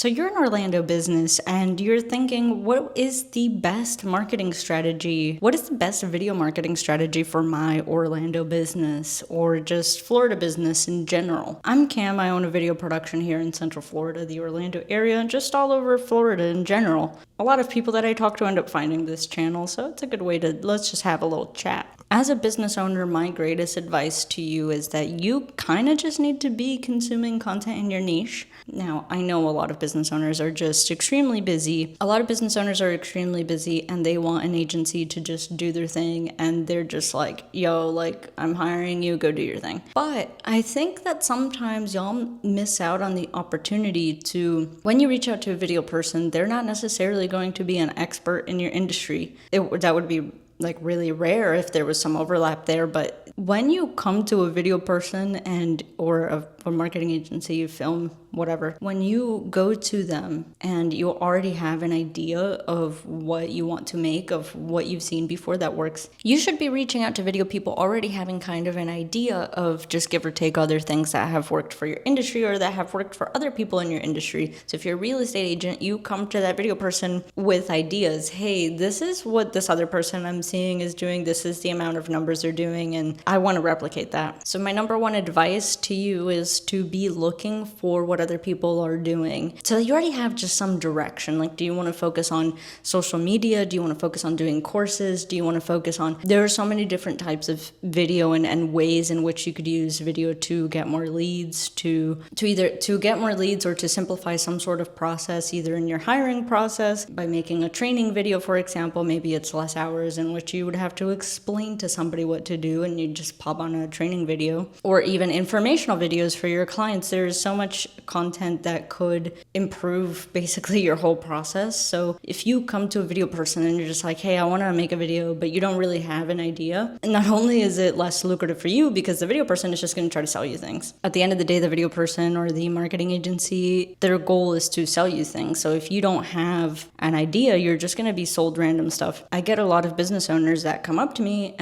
So you're an Orlando business and you're thinking, what is the best marketing strategy? What is the best video marketing strategy for my Orlando business or just Florida business in general? I'm Cam. I own a video production here in Central Florida, the Orlando area, and just all over Florida in general. A lot of people that I talk to end up finding this channel, so it's a good way to let's just have a little chat. As a business owner, my greatest advice to you is that you kind of just need to be consuming content in your niche. Now, I know a lot of business owners are just extremely busy. A lot of business owners are extremely busy and they want an agency to just do their thing, and they're just like, yo, like, I'm hiring you, go do your thing. But I think that sometimes y'all miss out on the opportunity to, when you reach out to a video person, they're not necessarily going to be an expert in your industry. That would be like really rare if there was some overlap there. But when you come to a video person or a marketing agency, you film, whatever, when you go to them and you already have an idea of what you want to make, of what you've seen before that works, you should be reaching out to video people already having kind of an idea of just give or take other things that have worked for your industry or that have worked for other people in your industry. So if you're a real estate agent, you come to that video person with ideas. Hey, this is what this other person I'm seeing is doing. This is the amount of numbers they're doing, and I want to replicate that. So my number one advice to you is to be looking for what other people are doing, so that you already have just some direction. Like, do you want to focus on social media? Do you want to focus on doing courses? Do you want to focus on, there are so many different types of video and ways in which you could use video to get more leads, to either to get more leads or to simplify some sort of process, either in your hiring process by making a training video, for example. Maybe it's less hours in which you would have to explain to somebody what to do and you just pop on a training video, or even informational videos for your clients. There's so much content that could improve basically your whole process. So if you come to a video person and you're just like, hey, I want to make a video, but you don't really have an idea, and not only is it less lucrative for you because the video person is just going to try to sell you things. At the end of the day, the video person or the marketing agency, their goal is to sell you things. So if you don't have an idea, you're just going to be sold random stuff. I get a lot of business owners that come up to me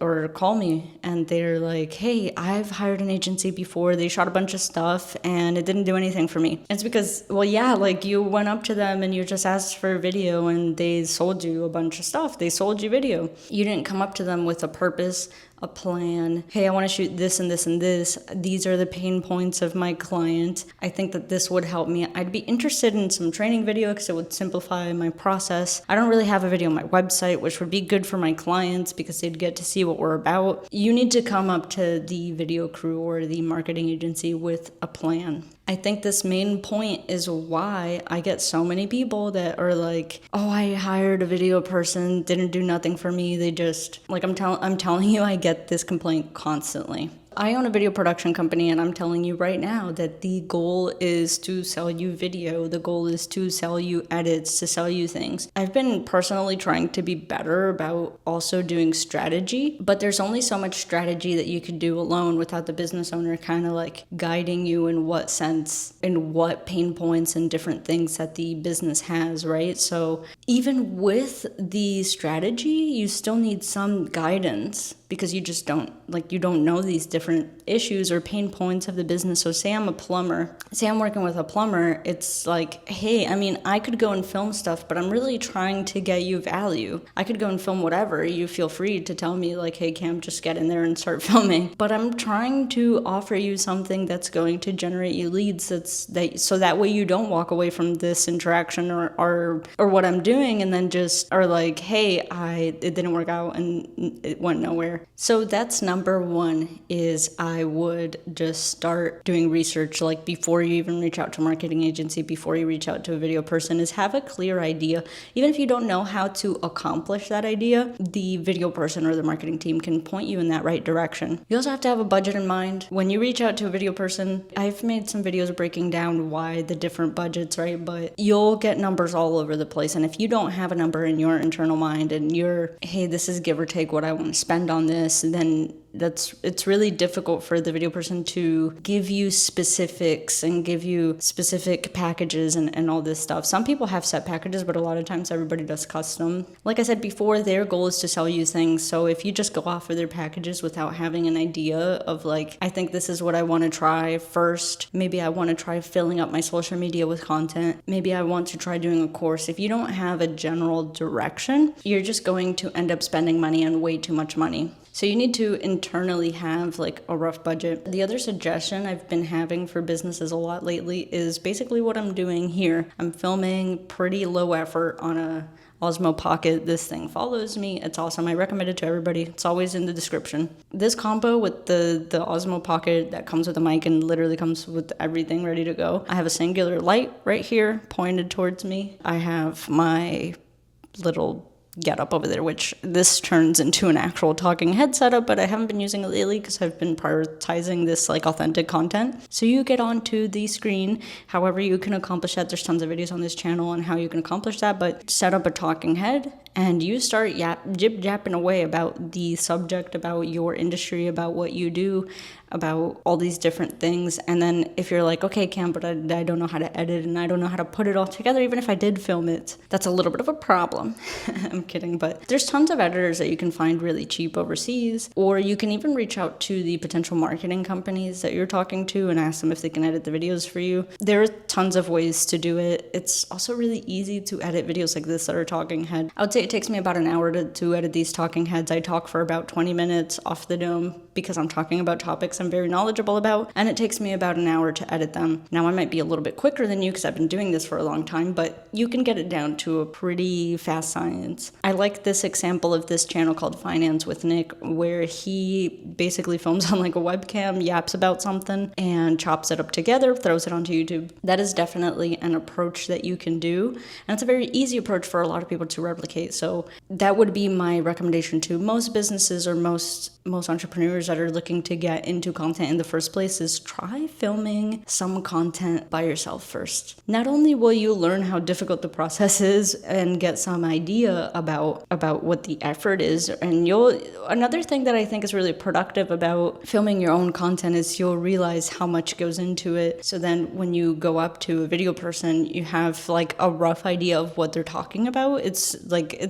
or call me and they're like, hey, I've hired an agency before. They shot a bunch of stuff and it didn't do anything for me. It's because, well, yeah, like you went up to them and you just asked for a video and they sold you a bunch of stuff. They sold you video. You didn't come up to them with a purpose, a plan. Hey, I want to shoot this and this and this. These are the pain points of my client. I think that this would help me. I'd be interested in some training video because it would simplify my process. I don't really have a video on my website, which would be good for my clients because they'd get to see what we're about. You need to come up to the video crew or the marketing agency with a plan. I think this main point is why I get so many people that are like, oh, I hired a video person, didn't do nothing for me. They just, like, I'm telling you, I get this complaint constantly. I own a video production company, and I'm telling you right now that the goal is to sell you video. The goal is to sell you edits, to sell you things. I've been personally trying to be better about also doing strategy, but there's only so much strategy that you could do alone without the business owner kind of like guiding you in what sense, in what pain points and different things that the business has, right? So even with the strategy, you still need some guidance because you just don't know these different issues or pain points of the business. So say I'm a plumber, say I'm working with a plumber, it's like, hey, I mean, I could go and film stuff, but I'm really trying to get you value. I could go and film whatever. You feel free to tell me like, hey, Cam, just get in there and start filming. But I'm trying to offer you something that's going to generate you leads so that way you don't walk away from this interaction or what I'm doing and then just are like, hey, it didn't work out and it went nowhere. So that's number one, is I would just start doing research, like before you even reach out to a marketing agency, before you reach out to a video person, is have a clear idea. Even if you don't know how to accomplish that idea, the video person or the marketing team can point you in that right direction. You also have to have a budget in mind. When you reach out to a video person, I've made some videos breaking down why the different budgets, right? But you'll get numbers all over the place. And if you don't have a number in your internal mind and you're, hey, this is give or take what I want to spend on this, then it's really difficult for the video person to give you specifics and give you specific packages and all this stuff. Some people have set packages, but a lot of times everybody does custom. Like I said before, their goal is to sell you things. So if you just go off of their packages without having an idea of like, I think this is what I want to try first. Maybe I want to try filling up my social media with content. Maybe I want to try doing a course. If you don't have a general direction, you're just going to end up spending money on way too much money. So you need to internally have like a rough budget. The other suggestion I've been having for businesses a lot lately is basically what I'm doing here. I'm filming pretty low effort on a Osmo Pocket. This thing follows me. It's awesome. I recommend it to everybody. It's always in the description. This combo with the Osmo Pocket that comes with a mic and literally comes with everything ready to go. I have a singular light right here pointed towards me. I have my little get up over there, which this turns into an actual talking head setup, but I haven't been using it lately because I've been prioritizing this like authentic content. So you get onto the screen, however you can accomplish that. There's tons of videos on this channel on how you can accomplish that, but set up a talking head and you start jib-japping away about the subject, about your industry, about what you do, about all these different things. And then if you're like, okay, Cam, but I don't know how to edit and I don't know how to put it all together, even if I did film it, that's a little bit of a problem. I'm kidding, but there's tons of editors that you can find really cheap overseas, or you can even reach out to the potential marketing companies that you're talking to and ask them if they can edit the videos for you. There are tons of ways to do it. It's also really easy to edit videos like this that are talking head. I would say it takes me about an hour to edit these talking heads. I talk for about 20 minutes off the dome because I'm talking about topics I'm very knowledgeable about, and it takes me about an hour to edit them. Now I might be a little bit quicker than you because I've been doing this for a long time, but you can get it down to a pretty fast science. I like this example of this channel called Finance with Nick, where he basically films on like a webcam, yaps about something, and chops it up together, throws it onto YouTube. That is definitely an approach that you can do, and it's a very easy approach for a lot of people to replicate. So that would be my recommendation to most businesses or most entrepreneurs that are looking to get into content in the first place is try filming some content by yourself first. Not only will you learn how difficult the process is and get some idea about what the effort is, and another thing that I think is really productive about filming your own content is you'll realize how much goes into it. So then when you go up to a video person, you have like a rough idea of what they're talking about. It's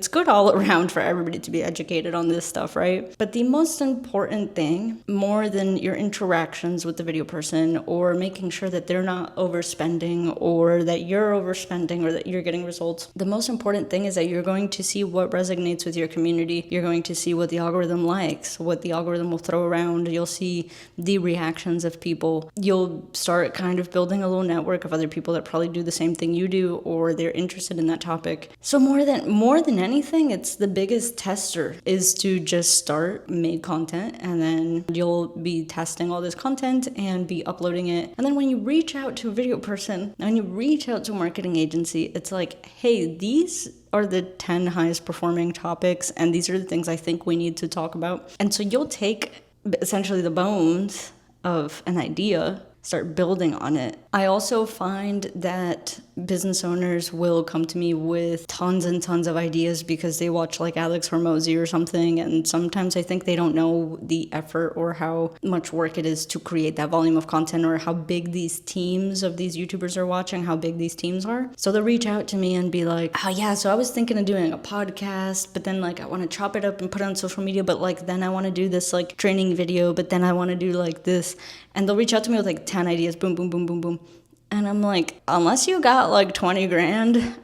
good all around for everybody to be educated on this stuff, right? But the most important thing, more than your interactions with the video person or making sure that they're not overspending or that you're overspending or that you're getting results, the most important thing is that you're going to see what resonates with your community. You're going to see what the algorithm likes, what the algorithm will throw around. You'll see the reactions of people. You'll start kind of building a little network of other people that probably do the same thing you do or they're interested in that topic. So more than anything, it's the biggest tester is to just start, make content, and then you'll be testing all this content and be uploading it. And then when you reach out to a video person, when you reach out to a marketing agency, it's like, hey, these are the 10 highest performing topics, and these are the things I think we need to talk about. And so you'll take essentially the bones of an idea, start building on it. I also find that business owners will come to me with tons and tons of ideas because they watch like Alex Hormozy or something, and sometimes I think they don't know the effort or how much work it is to create that volume of content or how big these teams of these YouTubers are watching, how big these teams are. So they'll reach out to me and be like, oh yeah, so I was thinking of doing a podcast, but then like I want to chop it up and put it on social media, but like then I want to do this like training video, but then I want to do like this. And they'll reach out to me with like 10 ideas, boom, boom, boom, boom, boom. And I'm like, unless you got like 20 grand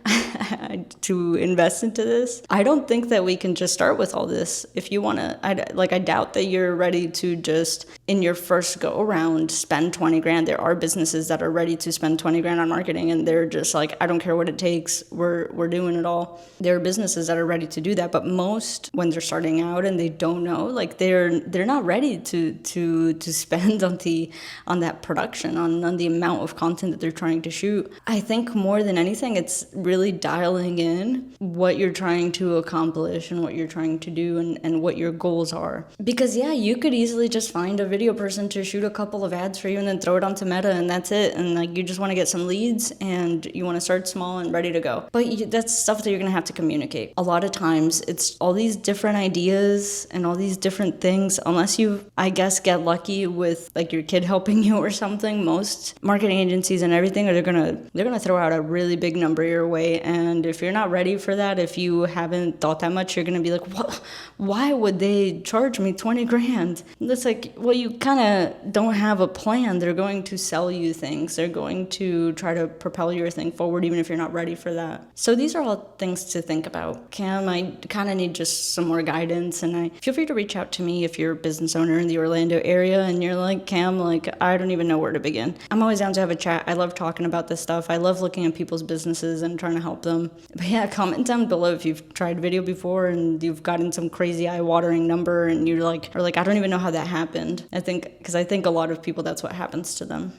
to invest into this, I don't think that we can just start with all this. If you want to, I doubt that you're ready to just, in your first go around, spend 20 grand. There are businesses that are ready to spend 20 grand on marketing and they're just like, I don't care what it takes. We're doing it all. There are businesses that are ready to do that. But most, when they're starting out and they don't know, like they're not ready to spend on that production, on the amount of content that they're trying to shoot. I think more than anything, it's really dive dialing in what you're trying to accomplish and what you're trying to do and what your goals are. Because yeah, you could easily just find a video person to shoot a couple of ads for you and then throw it onto Meta and that's it. And like you just want to get some leads and you want to start small and ready to go. But that's stuff that you're going to have to communicate. A lot of times it's all these different ideas and all these different things, unless you, I guess, get lucky with like your kid helping you or something. Most marketing agencies and everything they're gonna throw out a really big number your way, and if you're not ready for that, if you haven't thought that much, you're gonna be like, what? Why would they charge me 20 grand? It's like, well, you kind of don't have a plan. They're going to sell you things. They're going to try to propel your thing forward, even if you're not ready for that. So these are all things to think about. Cam, I kind of need just some more guidance, and I feel free to reach out to me if you're a business owner in the Orlando area and you're like, Cam, like, I don't even know where to begin. I'm always down to have a chat. I love talking about this stuff. I love looking at people's businesses and trying to help them. But yeah, comment down below if you've tried video before and you've gotten some crazy eye-watering number and you're like, or like, I don't even know how that happened. I think a lot of people, that's what happens to them.